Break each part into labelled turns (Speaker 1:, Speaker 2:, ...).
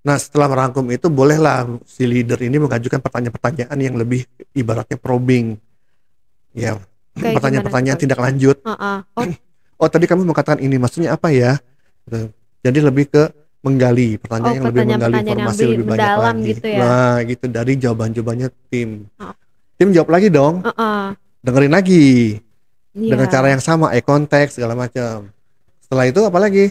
Speaker 1: Nah, setelah merangkum itu bolehlah si leader ini mengajukan pertanyaan-pertanyaan yang lebih ibaratnya probing, ya,
Speaker 2: Kayak gimana tuh,
Speaker 1: pertanyaan-pertanyaan
Speaker 2: Coach?
Speaker 1: tindak lanjut.
Speaker 2: Heeh. Oh,
Speaker 1: Oh, tadi kamu mengatakan ini maksudnya apa ya? Gitu. Jadi lebih ke menggali,
Speaker 2: oh
Speaker 1: pertanyaan yang lebih menggali
Speaker 2: pertanyaan-pertanyaan yang
Speaker 1: informasi
Speaker 2: lebih
Speaker 1: lebih banyak
Speaker 2: mendalam
Speaker 1: lagi.
Speaker 2: gitu ya?
Speaker 1: Nah, gitu dari jawaban-jawabannya tim.
Speaker 2: Oh,
Speaker 1: Tim jawab lagi dong,
Speaker 2: heeh.
Speaker 1: dengerin lagi dengan cara
Speaker 2: Iya.
Speaker 1: yang sama, eye contact segala macam. Setelah itu apa lagi?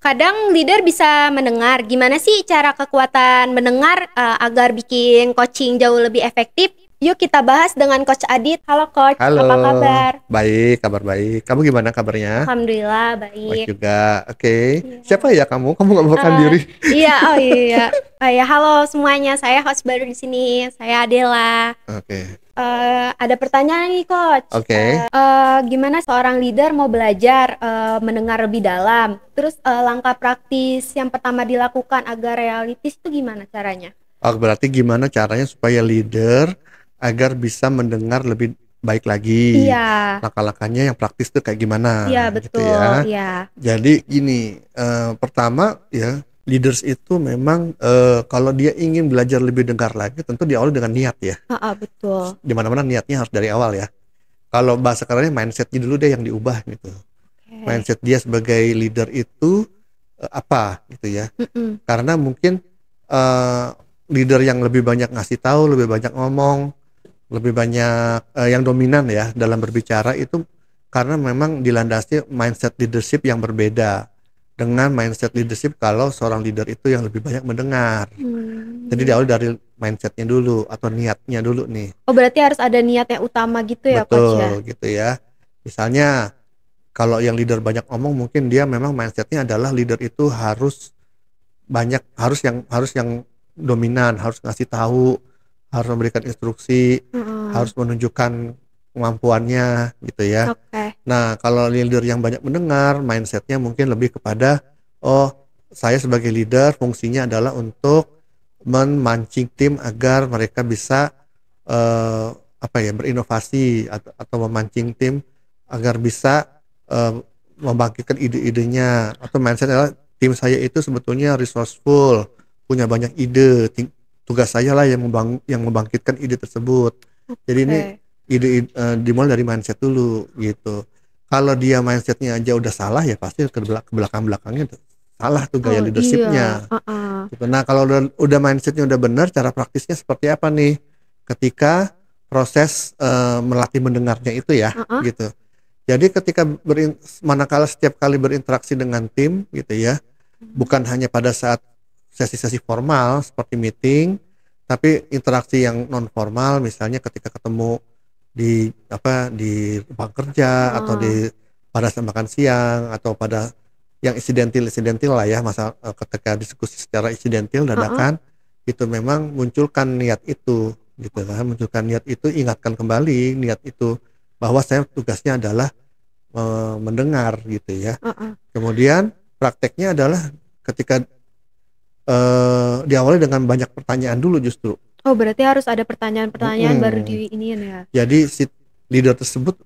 Speaker 2: Kadang leader bisa mendengar. Gimana sih cara kekuatan mendengar agar bikin coaching jauh lebih efektif? Yuk kita bahas dengan Coach Adit. Halo Coach,
Speaker 1: Halo,
Speaker 2: apa kabar?
Speaker 1: baik, kabar baik. Kamu gimana kabarnya?
Speaker 2: Alhamdulillah
Speaker 1: Baik
Speaker 2: baik.
Speaker 1: juga. Oke. Siapa
Speaker 2: Iya.
Speaker 1: ya kamu? Kamu nggak memperkenalkan
Speaker 2: Eh,
Speaker 1: diri.
Speaker 2: iya, oh iya. Ya, halo semuanya. Saya host baru di sini. Saya Adela.
Speaker 1: Oke.
Speaker 2: Ada pertanyaan nih Coach.
Speaker 1: Oke.
Speaker 2: Gimana seorang leader mau belajar mendengar lebih dalam? Terus langkah praktis yang pertama dilakukan agar realistis itu gimana caranya?
Speaker 1: Oh, berarti gimana caranya supaya leader agar bisa mendengar lebih baik lagi?
Speaker 2: Iya,
Speaker 1: Langkah-langkahnya yang praktis tuh kayak
Speaker 2: iya
Speaker 1: gimana gitu
Speaker 2: betul,
Speaker 1: ya.
Speaker 2: iya.
Speaker 1: Jadi gini, pertama ya, leaders itu memang kalau dia ingin belajar lebih dengar lagi tentu diawali dengan niat ya.
Speaker 2: Betul.
Speaker 1: Di mana-mana niatnya harus dari awal ya. Kalau bahasa kerennya mindsetnya dulu deh yang diubah gitu.
Speaker 2: Oke.
Speaker 1: Mindset dia sebagai leader itu apa gitu ya.
Speaker 2: Mm-mm.
Speaker 1: Karena mungkin eh, leader yang lebih banyak ngasih tahu, lebih banyak ngomong, lebih banyak yang dominan ya dalam berbicara itu karena memang dilandasi mindset leadership yang berbeda dengan mindset leadership kalau seorang leader itu yang lebih banyak mendengar. Jadi
Speaker 2: Iya.
Speaker 1: diawali dari mindsetnya dulu atau niatnya dulu nih.
Speaker 2: Oh berarti harus ada niat yang utama gitu ya Coach ya?
Speaker 1: Betul gitu ya. Misalnya kalau yang leader banyak ngomong mungkin dia memang mindsetnya adalah leader itu harus banyak harus yang dominan, harus ngasih tahu, harus memberikan instruksi,
Speaker 2: Heeh.
Speaker 1: harus menunjukkan kemampuannya gitu ya.
Speaker 2: Oke.
Speaker 1: Nah, kalau leader yang banyak mendengar, mindsetnya mungkin lebih kepada, oh, saya sebagai leader fungsinya adalah untuk memancing tim agar mereka bisa eh, apa ya berinovasi atau memancing tim agar bisa eh, membangkitkan ide-idenya atau mindset adalah tim saya itu sebetulnya resourceful, punya banyak ide. Tugas saya lah yang membangkitkan ide tersebut. Jadi ini
Speaker 2: Oke.
Speaker 1: dimulai dari mindset dulu gitu. Kalau dia mindsetnya aja udah salah ya pasti ke belakang-belakangnya salah tuh gaya
Speaker 2: Oh iya.
Speaker 1: leadershipnya.
Speaker 2: Heeh.
Speaker 1: Gitu. Nah kalau udah mindsetnya udah benar, cara praktisnya seperti apa nih? Ketika proses melatih mendengarnya itu ya,
Speaker 2: Heeh.
Speaker 1: gitu. Jadi ketika manakala setiap kali berinteraksi dengan tim gitu ya, bukan hanya pada saat sesi-sesi formal seperti meeting, tapi interaksi yang non formal misalnya ketika ketemu di ruang kerja atau
Speaker 2: Heeh.
Speaker 1: pada saat makan siang atau pada yang insidentil lah ya masa ketika diskusi secara insidentil
Speaker 2: Heeh.
Speaker 1: dadakan itu memang munculkan niat itu gitu kan, munculkan niat itu, ingatkan kembali niat itu bahwa saya tugasnya adalah mendengar gitu ya.
Speaker 2: Heeh.
Speaker 1: Kemudian prakteknya adalah ketika diawali dengan banyak pertanyaan dulu justru.
Speaker 2: Oh berarti harus ada pertanyaan-pertanyaan baru
Speaker 1: Mm-mm.
Speaker 2: di iniin ya?
Speaker 1: Jadi si leader tersebut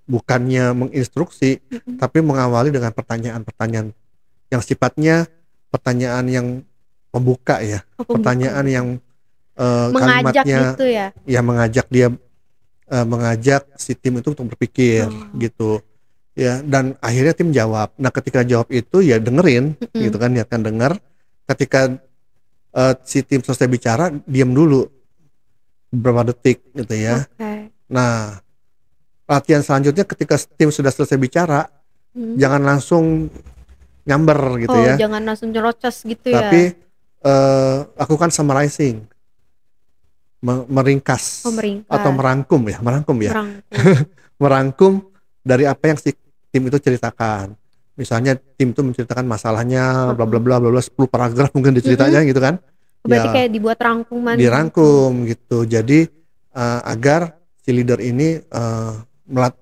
Speaker 1: bukannya menginstruksi,
Speaker 2: Mm-mm.
Speaker 1: tapi mengawali dengan pertanyaan-pertanyaan yang sifatnya pertanyaan yang membuka ya,
Speaker 2: Oh pembuka
Speaker 1: pertanyaan
Speaker 2: gitu.
Speaker 1: yang
Speaker 2: Mengajak
Speaker 1: kalimatnya
Speaker 2: gitu ya?
Speaker 1: ya mengajak dia, mengajak si tim itu untuk berpikir
Speaker 2: Oh.
Speaker 1: gitu ya, dan akhirnya tim jawab. Nah ketika jawab itu ya dengerin gitu
Speaker 2: Mm-mm.
Speaker 1: kan, niatkan dengar. Ketika si tim selesai bicara, diam dulu beberapa detik gitu ya.
Speaker 2: Oke.
Speaker 1: Nah, latihan selanjutnya ketika tim sudah selesai bicara,
Speaker 2: Hmm.
Speaker 1: jangan langsung nyamber gitu
Speaker 2: Oh
Speaker 1: ya,
Speaker 2: jangan langsung nyerocos gitu ya?
Speaker 1: tapi lakukan summarizing, meringkas
Speaker 2: Oh
Speaker 1: atau
Speaker 2: meringkas,
Speaker 1: merangkum ya,
Speaker 2: merangkum.
Speaker 1: merangkum dari apa yang si tim itu ceritakan. Misalnya tim itu menceritakan masalahnya bla bla
Speaker 2: Heeh.
Speaker 1: bla bla bla 10 paragraf mungkin
Speaker 2: Mm-mm.
Speaker 1: diceritanya gitu kan.
Speaker 2: Berarti
Speaker 1: Ya
Speaker 2: kayak dibuat rangkuman gitu.
Speaker 1: dirangkum gitu. Jadi agar si leader ini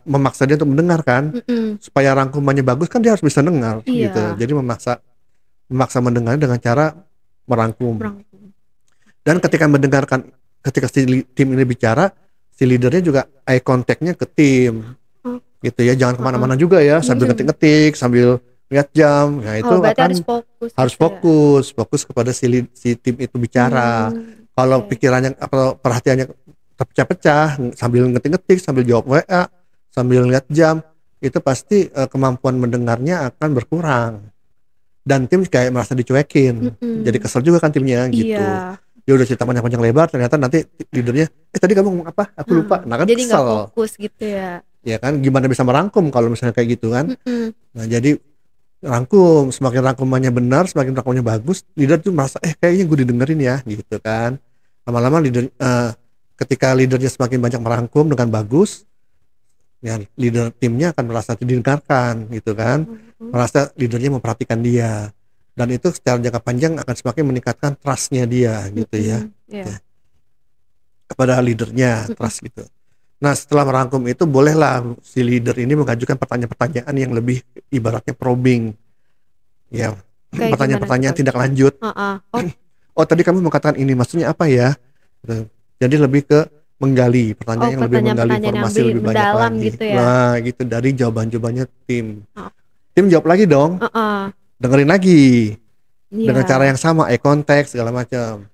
Speaker 1: memaksa dia untuk mendengarkan
Speaker 2: Mm-mm.
Speaker 1: supaya rangkumannya bagus kan dia harus bisa dengar gitu.
Speaker 2: Iya,
Speaker 1: Jadi memaksa memaksa mendengar dengan cara merangkum.
Speaker 2: merangkum.
Speaker 1: Dan
Speaker 2: Oke.
Speaker 1: ketika si tim ini bicara, si leadernya juga eye contact-nya ke tim. gitu ya. Jangan
Speaker 2: Heeh.
Speaker 1: kemana-mana juga ya, sambil ngetik-ngetik, sambil lihat jam. Nah itu
Speaker 2: Oh, berarti harus
Speaker 1: akan
Speaker 2: fokus
Speaker 1: harus
Speaker 2: gitu ya.
Speaker 1: fokus kepada si tim itu bicara. Kalau
Speaker 2: Oke.
Speaker 1: pikirannya atau perhatiannya terpecah-pecah sambil ngetik-ngetik, sambil jawab WA, sambil lihat jam, itu pasti kemampuan mendengarnya akan berkurang. Dan tim kayak merasa dicuekin. Jadi
Speaker 2: Mm-mm.
Speaker 1: kesel juga kan timnya gitu.
Speaker 2: Iya.
Speaker 1: Dia udah cerita panjang-panjang lebar, ternyata nanti leadernya, tadi kamu ngomong apa? Aku lupa. Nah kan
Speaker 2: Jadi nggak
Speaker 1: kesel.
Speaker 2: fokus gitu ya.
Speaker 1: Ya kan, gimana bisa merangkum kalau misalnya kayak gitu kan?
Speaker 2: Mm-mm.
Speaker 1: Nah jadi rangkum, semakin rangkumannya benar, semakin rangkumannya bagus, leader tuh merasa kayaknya gue didengerin ya gitu kan. Lama-lama ketika leadernya semakin banyak merangkum dengan bagus, ya leader timnya akan merasa didengarkan gitu kan,
Speaker 2: Mhm.
Speaker 1: merasa leadernya memperhatikan dia, dan itu secara jangka panjang akan semakin meningkatkan trustnya dia gitu ya,
Speaker 2: Iya.
Speaker 1: ya kepada leadernya,
Speaker 2: Mm-mm.
Speaker 1: trust gitu. Nah setelah merangkum itu bolehlah si leader ini mengajukan pertanyaan-pertanyaan yang lebih ibaratnya probing, ya
Speaker 2: Kayak gimana
Speaker 1: pertanyaan-pertanyaan
Speaker 2: tuh?
Speaker 1: tindak lanjut.
Speaker 2: Heeh. Oh,
Speaker 1: Oh tadi kamu mengatakan ini maksudnya apa ya? Gitu. Jadi lebih ke menggali,
Speaker 2: oh,
Speaker 1: pertanyaan yang lebih menggali
Speaker 2: pertanyaan-pertanyaan yang
Speaker 1: informasi
Speaker 2: lebih
Speaker 1: lebih banyak
Speaker 2: mendalam
Speaker 1: lagi.
Speaker 2: gitu ya.
Speaker 1: Nah gitu dari jawaban-jawabannya tim.
Speaker 2: Oh,
Speaker 1: Tim jawab lagi dong,
Speaker 2: heeh.
Speaker 1: dengerin lagi dengan cara
Speaker 2: Iya.
Speaker 1: yang sama, eye contact segala macam.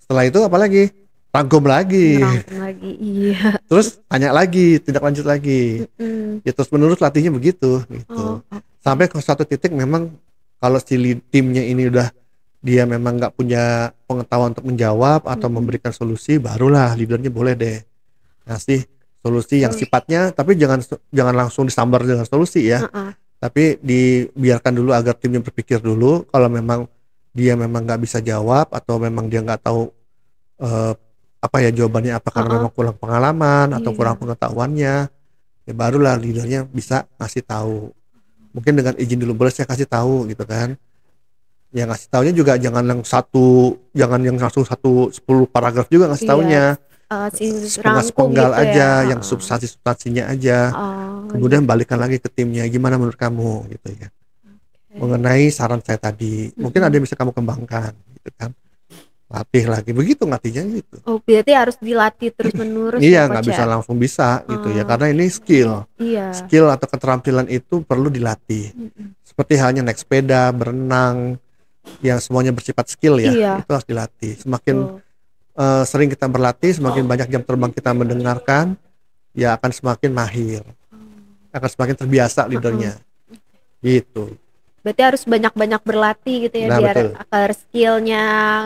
Speaker 1: Setelah itu apa lagi? Rangkum lagi,
Speaker 2: Ngerangkum lagi. Iya.
Speaker 1: terus tanya lagi, tidak lanjut lagi.
Speaker 2: Mm-mm.
Speaker 1: Ya terus menerus latihnya begitu, gitu.
Speaker 2: Oh, oke.
Speaker 1: Sampai ke satu titik memang kalau si timnya ini udah dia memang nggak punya pengetahuan untuk menjawab atau
Speaker 2: Mm-mm.
Speaker 1: memberikan solusi, barulah leadernya boleh deh ngasih solusi yang
Speaker 2: Terus,
Speaker 1: sifatnya, tapi jangan jangan langsung disambar dengan solusi ya,
Speaker 2: heeh.
Speaker 1: tapi dibiarkan dulu agar timnya berpikir dulu. Kalau memang dia memang nggak bisa jawab atau memang dia nggak tahu eh, apa ya jawabannya, apa karena
Speaker 2: Heeh.
Speaker 1: memang kurang pengalaman atau kurang
Speaker 2: Iya.
Speaker 1: pengetahuannya, ya barulah leadernya bisa ngasih tahu. Mungkin dengan izin dulu, boleh saya kasih tahu gitu kan. Ya ngasih taunya juga jangan yang langsung 10 paragraf juga ngasih
Speaker 2: Iya.
Speaker 1: taunya,
Speaker 2: Si rangkum
Speaker 1: sepenggal-sepenggal
Speaker 2: gitu ya.
Speaker 1: aja, yang
Speaker 2: Heeh.
Speaker 1: substansinya aja.
Speaker 2: Oh, iya.
Speaker 1: Kemudian balikan lagi ke timnya, gimana menurut kamu gitu ya,
Speaker 2: Oke.
Speaker 1: mengenai saran saya tadi, mungkin ada
Speaker 2: Mm-mm.
Speaker 1: yang bisa kamu kembangkan gitu kan. Latih lagi, begitu ngatihnya gitu.
Speaker 2: Oh, berarti harus dilatih terus-menerus ya,
Speaker 1: Iya, nggak
Speaker 2: Coach
Speaker 1: bisa
Speaker 2: ya?
Speaker 1: langsung bisa gitu ya,
Speaker 2: Oh,
Speaker 1: karena ini skill.
Speaker 2: iya.
Speaker 1: Skill atau keterampilan itu perlu dilatih.
Speaker 2: Mm-mm.
Speaker 1: Seperti halnya naik sepeda, berenang, yang semuanya bersifat skill ya,
Speaker 2: Iya,
Speaker 1: itu harus dilatih. Semakin
Speaker 2: betul.
Speaker 1: sering kita berlatih, semakin banyak jam terbang kita mendengarkan, ya akan semakin mahir, akan semakin terbiasa
Speaker 2: Heeh.
Speaker 1: leadernya. Gitu.
Speaker 2: Berarti harus banyak-banyak berlatih gitu ya
Speaker 1: Nah
Speaker 2: biar
Speaker 1: betul.
Speaker 2: agar skillnya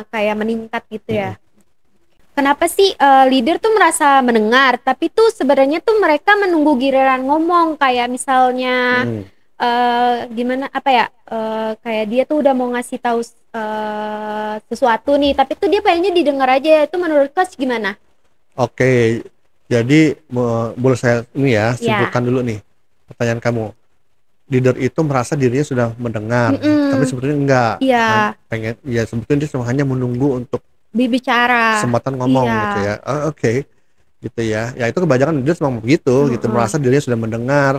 Speaker 2: kayak meningkat gitu ya.
Speaker 1: Mm-mm.
Speaker 2: Kenapa sih leader tuh merasa mendengar, tapi tuh sebenarnya tuh mereka menunggu giliran ngomong kayak misalnya
Speaker 1: Mm-mm.
Speaker 2: gimana apa ya kayak dia tuh udah mau ngasih tahu sesuatu nih, tapi tuh dia pengennya didengar aja. Itu menurut coach gimana?
Speaker 1: Oke, jadi boleh saya ini ya
Speaker 2: Ya,
Speaker 1: simpulkan dulu nih pertanyaan kamu. Leader itu merasa dirinya sudah mendengar, tapi
Speaker 2: mm-mm.
Speaker 1: sebetulnya enggak.
Speaker 2: Iya,
Speaker 1: Pengen, ya sebetulnya dia cuma hanya menunggu untuk
Speaker 2: bicara.
Speaker 1: kesempatan ngomong
Speaker 2: Iya.
Speaker 1: gitu ya. Oke, gitu ya. Ya itu kebanyakan dia memang begitu, gitu,
Speaker 2: Heeh.
Speaker 1: merasa dirinya sudah mendengar,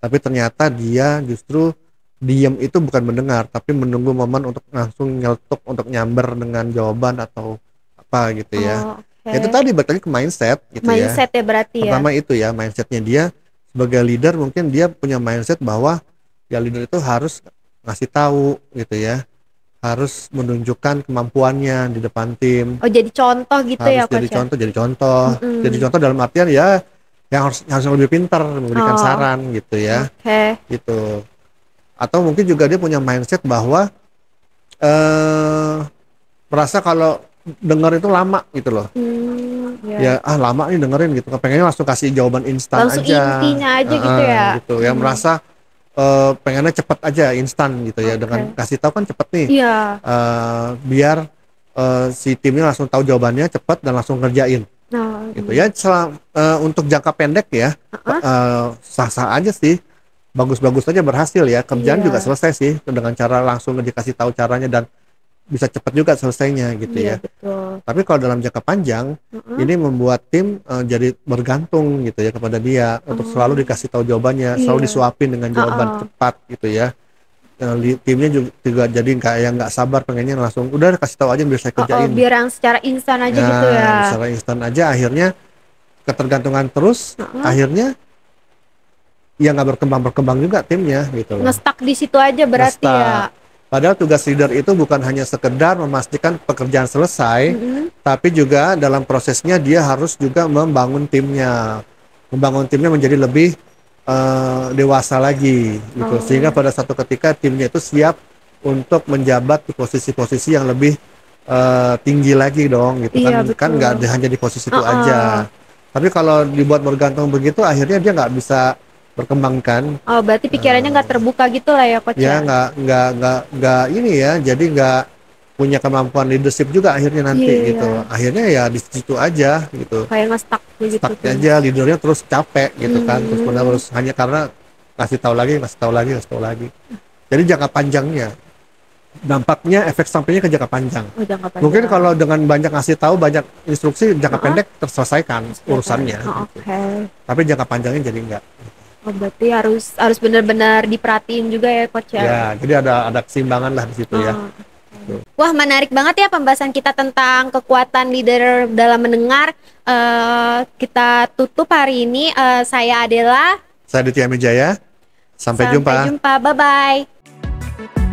Speaker 1: tapi ternyata dia justru diam itu bukan mendengar, tapi menunggu momen untuk langsung nyeletuk, untuk nyamber dengan jawaban atau apa gitu ya.
Speaker 2: Oh,
Speaker 1: Itu
Speaker 2: oke.
Speaker 1: tadi balik lagi ke mindset gitu ya.
Speaker 2: Mindset ya berarti ya.
Speaker 1: Pertama itu ya mindsetnya dia sebagai leader, mungkin dia punya mindset bahwa ya leader itu harus ngasih tahu gitu ya, harus menunjukkan kemampuannya di depan tim,
Speaker 2: Oh, jadi contoh gitu
Speaker 1: harus
Speaker 2: ya, coach ya.
Speaker 1: jadi
Speaker 2: Mm-mm.
Speaker 1: contoh dalam artian ya yang harus lebih pintar memberikan
Speaker 2: Oh,
Speaker 1: saran gitu ya,
Speaker 2: oke.
Speaker 1: gitu. Atau mungkin juga dia punya mindset bahwa eh merasa kalau dengar itu lama gitu loh,
Speaker 2: Ya.
Speaker 1: ya lama nih dengerin gitu, pengennya langsung kasih jawaban instan
Speaker 2: Langsung
Speaker 1: aja.
Speaker 2: intinya aja gitu ya.
Speaker 1: Gitu ya, merasa pengennya cepet aja, instan gitu ya, dengan
Speaker 2: Oke.
Speaker 1: kasih tahu kan cepet nih,
Speaker 2: Iya.
Speaker 1: biar si timnya langsung tahu jawabannya cepet dan langsung ngerjain
Speaker 2: Nah,
Speaker 1: gitu ya. Untuk jangka pendek ya
Speaker 2: heeh.
Speaker 1: sah-sah aja sih, bagus-bagus aja, berhasil ya, kerjaan juga
Speaker 2: Iya.
Speaker 1: selesai sih dengan cara langsung dikasih tahu caranya, dan bisa cepet juga selesainya gitu
Speaker 2: Iya,
Speaker 1: ya.
Speaker 2: betul.
Speaker 1: Tapi kalau dalam jangka panjang,
Speaker 2: Heeh.
Speaker 1: ini membuat tim jadi bergantung gitu ya kepada dia, untuk selalu
Speaker 2: Oh,
Speaker 1: dikasih tahu jawabannya, selalu
Speaker 2: iya.
Speaker 1: disuapin dengan jawaban
Speaker 2: Heeh.
Speaker 1: cepat gitu ya. Timnya juga jadi kayak nggak sabar, pengennya langsung udah kasih tahu aja biar saya
Speaker 2: Heeh,
Speaker 1: kerjain.
Speaker 2: biar yang secara instan aja gitu
Speaker 1: Nah,
Speaker 2: ya.
Speaker 1: misalnya instan aja, akhirnya ketergantungan terus,
Speaker 2: Heeh.
Speaker 1: akhirnya ya nggak berkembang juga timnya gitu loh.
Speaker 2: Ngestak di situ aja berarti ya.
Speaker 1: Padahal tugas leader itu bukan hanya sekedar memastikan pekerjaan selesai, tapi juga dalam prosesnya dia harus juga membangun timnya menjadi lebih dewasa lagi gitu, sehingga pada satu ketika timnya itu siap untuk menjabat di posisi-posisi yang lebih tinggi lagi dong gitu
Speaker 2: Iya,
Speaker 1: kan
Speaker 2: betul.
Speaker 1: nggak hanya di posisi itu aja. Tapi kalau dibuat bergantung begitu akhirnya dia nggak bisa berkembang kan.
Speaker 2: Oh, berarti pikirannya nggak terbuka gitu lah ya coach
Speaker 1: Ya
Speaker 2: ya.
Speaker 1: nggak ini ya, jadi nggak punya kemampuan leadership juga akhirnya nanti gitu.
Speaker 2: Iya,
Speaker 1: Akhirnya ya di situ aja gitu,
Speaker 2: kayak ngestak begitu
Speaker 1: stuck
Speaker 2: tuh.
Speaker 1: aja, leadernya terus capek gitu kan, terus menerus hanya karena ngasih tahu lagi. Jadi jangka panjangnya dampaknya, efek sampingnya ke jangka panjang.
Speaker 2: Oh, jangka panjang.
Speaker 1: Mungkin kalau dengan banyak ngasih tahu, banyak instruksi, jangka pendek terselesaikan urusannya gitu. Tapi jangka panjangnya jadi enggak.
Speaker 2: Oh, berarti harus benar-benar diperhatiin juga ya coach ya.
Speaker 1: Ya, jadi ada keseimbangan lah di situ ya.
Speaker 2: Wah, menarik banget ya pembahasan kita tentang kekuatan leader dalam mendengar. Kita tutup hari ini. Saya Adela.
Speaker 1: Saya Ditya Mijaya. Sampai jumpa.
Speaker 2: Sampai jumpa. Bye-bye.